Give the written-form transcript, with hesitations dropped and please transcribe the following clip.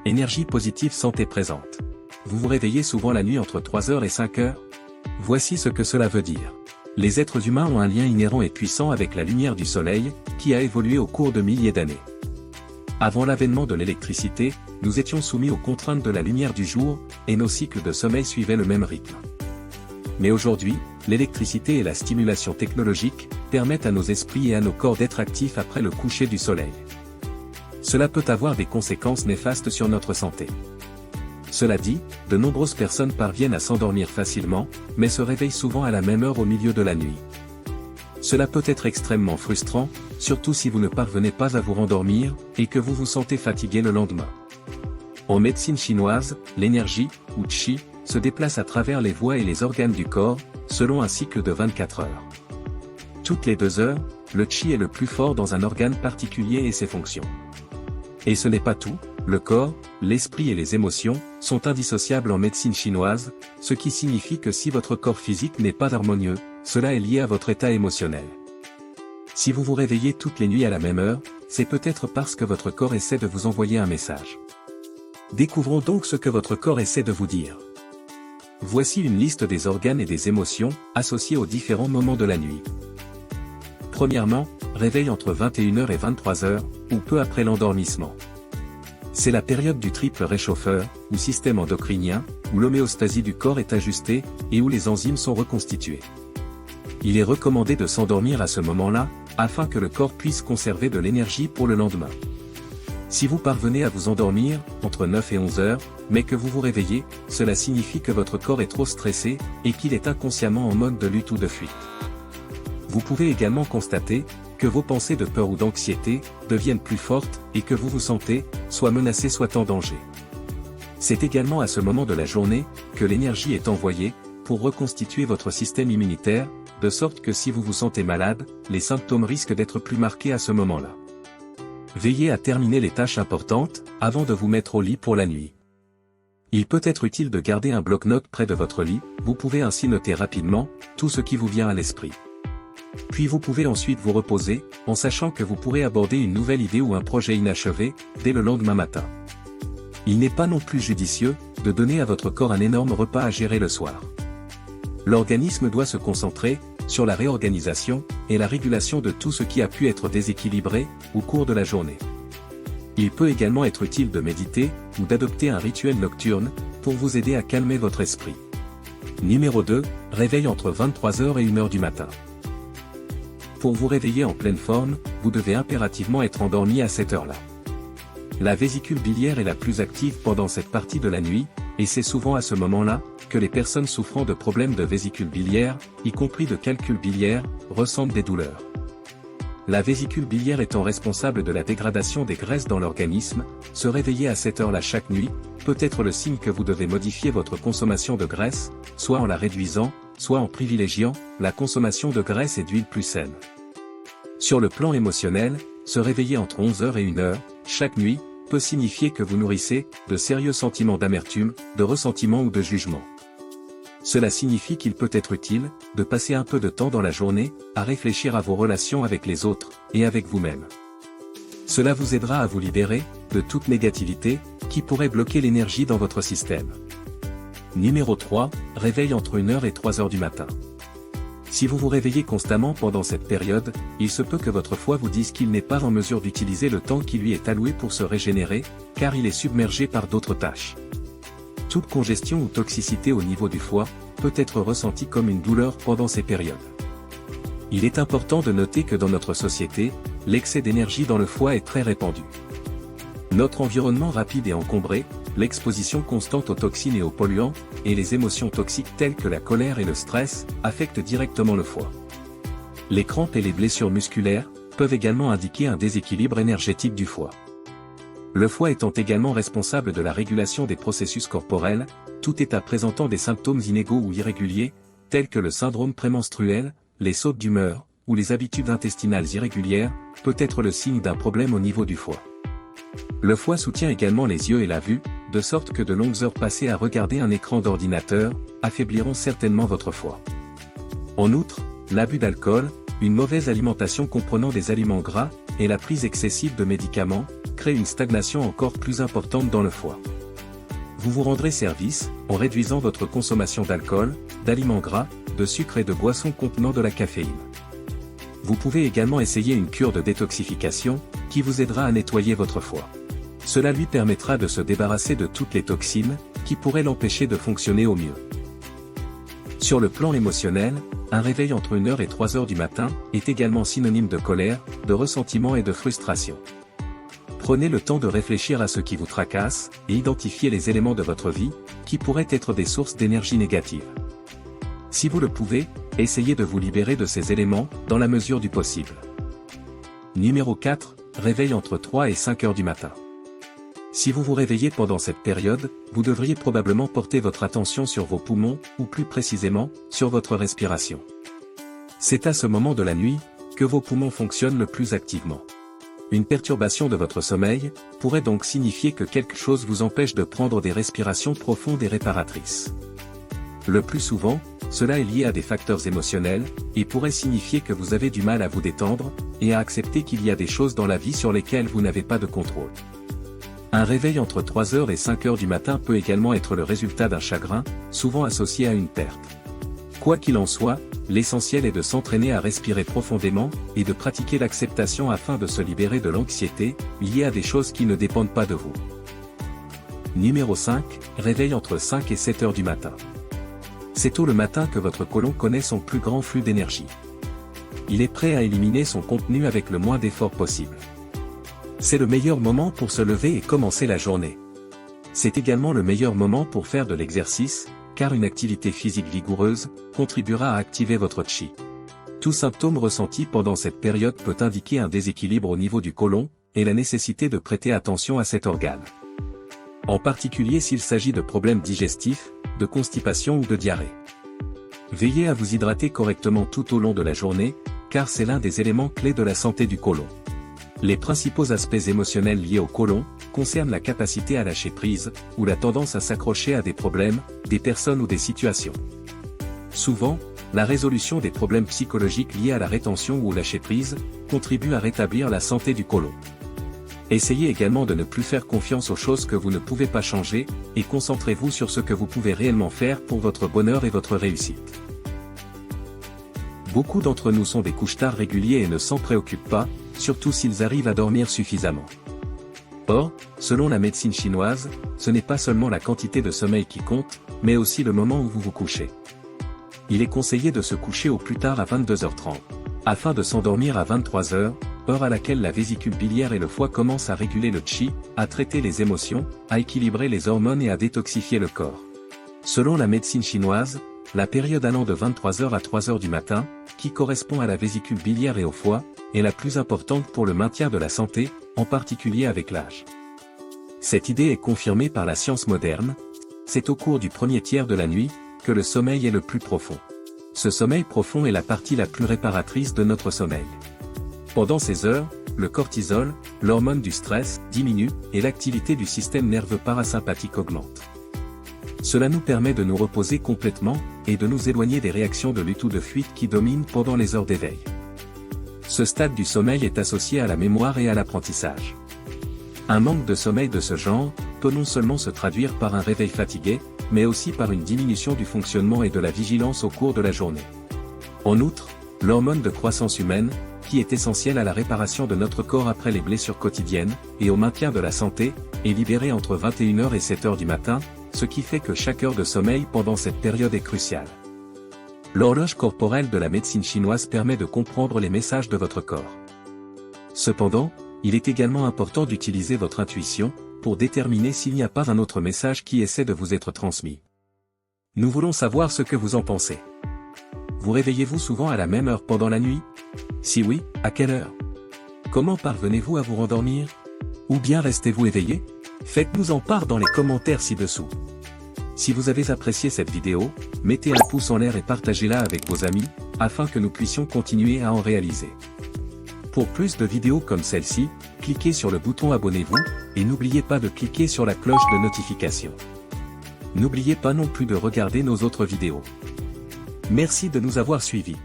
Énergie positive santé présente. Vous vous réveillez souvent la nuit entre 3h et 5h? Voici ce que cela veut dire. Les êtres humains ont un lien inhérent et puissant avec la lumière du soleil, qui a évolué au cours de milliers d'années. Avant l'avènement de l'électricité, nous étions soumis aux contraintes de la lumière du jour, et nos cycles de sommeil suivaient le même rythme. Mais aujourd'hui, l'électricité et la stimulation technologique permettent à nos esprits et à nos corps d'être actifs après le coucher du soleil. Cela peut avoir des conséquences néfastes sur notre santé. Cela dit, de nombreuses personnes parviennent à s'endormir facilement, mais se réveillent souvent à la même heure au milieu de la nuit. Cela peut être extrêmement frustrant, surtout si vous ne parvenez pas à vous rendormir, et que vous vous sentez fatigué le lendemain. En médecine chinoise, l'énergie, ou qi, se déplace à travers les voies et les organes du corps, selon un cycle de 24 heures. Toutes les 2 heures, le qi est le plus fort dans un organe particulier et ses fonctions. Et ce n'est pas tout, le corps, l'esprit et les émotions sont indissociables en médecine chinoise, ce qui signifie que si votre corps physique n'est pas harmonieux, cela est lié à votre état émotionnel. Si vous vous réveillez toutes les nuits à la même heure, c'est peut-être parce que votre corps essaie de vous envoyer un message. Découvrons donc ce que votre corps essaie de vous dire. Voici une liste des organes et des émotions associés aux différents moments de la nuit. Premièrement, réveil entre 21h et 23h, ou peu après l'endormissement. C'est la période du triple réchauffeur, ou système endocrinien, où l'homéostasie du corps est ajustée, et où les enzymes sont reconstituées. Il est recommandé de s'endormir à ce moment-là, afin que le corps puisse conserver de l'énergie pour le lendemain. Si vous parvenez à vous endormir, entre 9 et 11 heures, mais que vous vous réveillez, cela signifie que votre corps est trop stressé, et qu'il est inconsciemment en mode de lutte ou de fuite. Vous pouvez également constater que vos pensées de peur ou d'anxiété deviennent plus fortes et que vous vous sentez soit menacé soit en danger. C'est également à ce moment de la journée que l'énergie est envoyée pour reconstituer votre système immunitaire, de sorte que si vous vous sentez malade, les symptômes risquent d'être plus marqués à ce moment-là. Veillez à terminer les tâches importantes avant de vous mettre au lit pour la nuit. Il peut être utile de garder un bloc-notes près de votre lit, vous pouvez ainsi noter rapidement tout ce qui vous vient à l'esprit. Puis vous pouvez ensuite vous reposer, en sachant que vous pourrez aborder une nouvelle idée ou un projet inachevé, dès le lendemain matin. Il n'est pas non plus judicieux, de donner à votre corps un énorme repas à gérer le soir. L'organisme doit se concentrer, sur la réorganisation, et la régulation de tout ce qui a pu être déséquilibré, au cours de la journée. Il peut également être utile de méditer, ou d'adopter un rituel nocturne, pour vous aider à calmer votre esprit. Numéro 2, réveil entre 23h et 1h du matin. Pour vous réveiller en pleine forme, vous devez impérativement être endormi à cette heure-là. La vésicule biliaire est la plus active pendant cette partie de la nuit, et c'est souvent à ce moment-là, que les personnes souffrant de problèmes de vésicule biliaire, y compris de calcul biliaire, ressentent des douleurs. La vésicule biliaire étant responsable de la dégradation des graisses dans l'organisme, se réveiller à cette heure-là chaque nuit, peut être le signe que vous devez modifier votre consommation de graisse, soit en la réduisant, soit en privilégiant la consommation de graisse et d'huile plus saine. Sur le plan émotionnel, se réveiller entre 11h et 1h, chaque nuit, peut signifier que vous nourrissez de sérieux sentiments d'amertume, de ressentiment ou de jugement. Cela signifie qu'il peut être utile de passer un peu de temps dans la journée à réfléchir à vos relations avec les autres et avec vous-même. Cela vous aidera à vous libérer de toute négativité qui pourrait bloquer l'énergie dans votre système. Numéro 3, réveil entre 1h et 3h du matin. Si vous vous réveillez constamment pendant cette période, il se peut que votre foie vous dise qu'il n'est pas en mesure d'utiliser le temps qui lui est alloué pour se régénérer, car il est submergé par d'autres tâches. Toute congestion ou toxicité au niveau du foie peut être ressentie comme une douleur pendant ces périodes. Il est important de noter que dans notre société, l'excès d'énergie dans le foie est très répandu. Notre environnement rapide et encombré, l'exposition constante aux toxines et aux polluants, et les émotions toxiques telles que la colère et le stress, affectent directement le foie. Les crampes et les blessures musculaires peuvent également indiquer un déséquilibre énergétique du foie. Le foie étant également responsable de la régulation des processus corporels, tout état présentant des symptômes inégaux ou irréguliers, tels que le syndrome prémenstruel, les sautes d'humeur, ou les habitudes intestinales irrégulières, peut être le signe d'un problème au niveau du foie. Le foie soutient également les yeux et la vue, de sorte que de longues heures passées à regarder un écran d'ordinateur affaibliront certainement votre foie. En outre, l'abus d'alcool, une mauvaise alimentation comprenant des aliments gras, et la prise excessive de médicaments, crée une stagnation encore plus importante dans le foie. Vous vous rendrez service, en réduisant votre consommation d'alcool, d'aliments gras, de sucre et de boissons contenant de la caféine. Vous pouvez également essayer une cure de détoxification, qui vous aidera à nettoyer votre foie. Cela lui permettra de se débarrasser de toutes les toxines, qui pourraient l'empêcher de fonctionner au mieux. Sur le plan émotionnel, un réveil entre 1h et 3h du matin, est également synonyme de colère, de ressentiment et de frustration. Prenez le temps de réfléchir à ce qui vous tracasse, et identifiez les éléments de votre vie, qui pourraient être des sources d'énergie négative. Si vous le pouvez, essayez de vous libérer de ces éléments, dans la mesure du possible. Numéro 4, réveil entre 3 et 5 heures du matin. Si vous vous réveillez pendant cette période, vous devriez probablement porter votre attention sur vos poumons, ou plus précisément, sur votre respiration. C'est à ce moment de la nuit, que vos poumons fonctionnent le plus activement. Une perturbation de votre sommeil, pourrait donc signifier que quelque chose vous empêche de prendre des respirations profondes et réparatrices. Le plus souvent, cela est lié à des facteurs émotionnels, et pourrait signifier que vous avez du mal à vous détendre, et à accepter qu'il y a des choses dans la vie sur lesquelles vous n'avez pas de contrôle. Un réveil entre 3h et 5h du matin peut également être le résultat d'un chagrin, souvent associé à une perte. Quoi qu'il en soit, l'essentiel est de s'entraîner à respirer profondément, et de pratiquer l'acceptation afin de se libérer de l'anxiété, liée à des choses qui ne dépendent pas de vous. Numéro 5, réveil entre 5 et 7 heures du matin. C'est tôt le matin que votre côlon connaît son plus grand flux d'énergie. Il est prêt à éliminer son contenu avec le moins d'efforts possible. C'est le meilleur moment pour se lever et commencer la journée. C'est également le meilleur moment pour faire de l'exercice, car une activité physique vigoureuse contribuera à activer votre chi. Tout symptôme ressenti pendant cette période peut indiquer un déséquilibre au niveau du côlon, et la nécessité de prêter attention à cet organe. En particulier s'il s'agit de problèmes digestifs, de constipation ou de diarrhée. Veillez à vous hydrater correctement tout au long de la journée, car c'est l'un des éléments clés de la santé du côlon. Les principaux aspects émotionnels liés au côlon concernent la capacité à lâcher prise, ou la tendance à s'accrocher à des problèmes, des personnes ou des situations. Souvent, la résolution des problèmes psychologiques liés à la rétention ou au lâcher prise contribue à rétablir la santé du côlon. Essayez également de ne plus faire confiance aux choses que vous ne pouvez pas changer, et concentrez-vous sur ce que vous pouvez réellement faire pour votre bonheur et votre réussite. Beaucoup d'entre nous sont des couche-tard réguliers et ne s'en préoccupent pas, surtout s'ils arrivent à dormir suffisamment. Or, selon la médecine chinoise, ce n'est pas seulement la quantité de sommeil qui compte, mais aussi le moment où vous vous couchez. Il est conseillé de se coucher au plus tard à 22h30, afin de s'endormir à 23h, heure à laquelle la vésicule biliaire et le foie commencent à réguler le chi, à traiter les émotions, à équilibrer les hormones et à détoxifier le corps. Selon la médecine chinoise, la période allant de 23h à 3h du matin, qui correspond à la vésicule biliaire et au foie, est la plus importante pour le maintien de la santé, en particulier avec l'âge. Cette idée est confirmée par la science moderne. C'est au cours du premier tiers de la nuit, que le sommeil est le plus profond. Ce sommeil profond est la partie la plus réparatrice de notre sommeil. Pendant ces heures, le cortisol, l'hormone du stress, diminue, et l'activité du système nerveux parasympathique augmente. Cela nous permet de nous reposer complètement, et de nous éloigner des réactions de lutte ou de fuite qui dominent pendant les heures d'éveil. Ce stade du sommeil est associé à la mémoire et à l'apprentissage. Un manque de sommeil de ce genre peut non seulement se traduire par un réveil fatigué, mais aussi par une diminution du fonctionnement et de la vigilance au cours de la journée. En outre, l'hormone de croissance humaine, qui est essentielle à la réparation de notre corps après les blessures quotidiennes, et au maintien de la santé, est libérée entre 21h et 7h du matin, ce qui fait que chaque heure de sommeil pendant cette période est cruciale. L'horloge corporelle de la médecine chinoise permet de comprendre les messages de votre corps. Cependant, il est également important d'utiliser votre intuition, pour déterminer s'il n'y a pas un autre message qui essaie de vous être transmis. Nous voulons savoir ce que vous en pensez. Vous réveillez-vous souvent à la même heure pendant la nuit? Si oui, à quelle heure? Comment parvenez-vous à vous rendormir? Ou bien restez-vous éveillé? Faites-nous en part dans les commentaires ci-dessous. Si vous avez apprécié cette vidéo, mettez un pouce en l'air et partagez-la avec vos amis, afin que nous puissions continuer à en réaliser. Pour plus de vidéos comme celle-ci, cliquez sur le bouton abonnez-vous, et n'oubliez pas de cliquer sur la cloche de notification. N'oubliez pas non plus de regarder nos autres vidéos. Merci de nous avoir suivis.